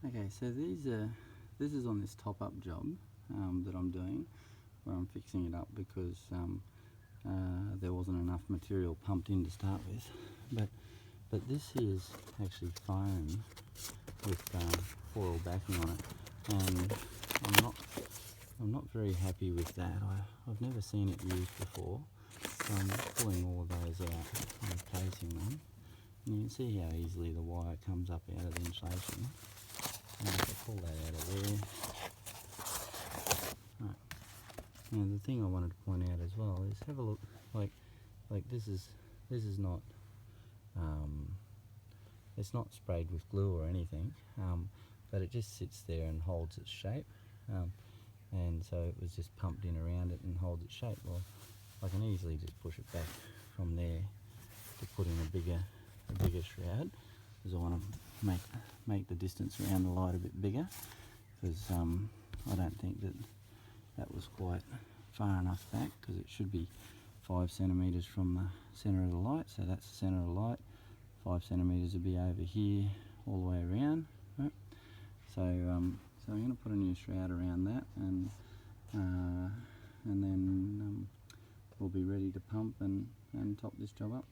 Okay, so this is on this top up job that I'm doing, where I'm fixing it up because there wasn't enough material pumped in to start with. But this is actually foam with foil backing on it, and I'm not very happy with that. I've never seen it used before, so I'm just pulling all of those out and replacing them. And you can see how easily the wire comes up out of the insulation. And if I pull that out of there. Right. Now the thing I wanted to point out as well is have a look, like this is not it's not sprayed with glue or anything, but it just sits there and holds its shape, and so it was just pumped in around it and holds its shape. Well, I can easily just push it back from there to put in a bigger shroud, because I want to make the distance around the light a bit bigger, because I don't think that was quite far enough back, because it should be 5 centimetres from the centre of the light. So that's the centre of the light. 5 centimetres would be over here all the way around, right? So so I'm going to put a new shroud around that, and then we'll be ready to pump and top this job up.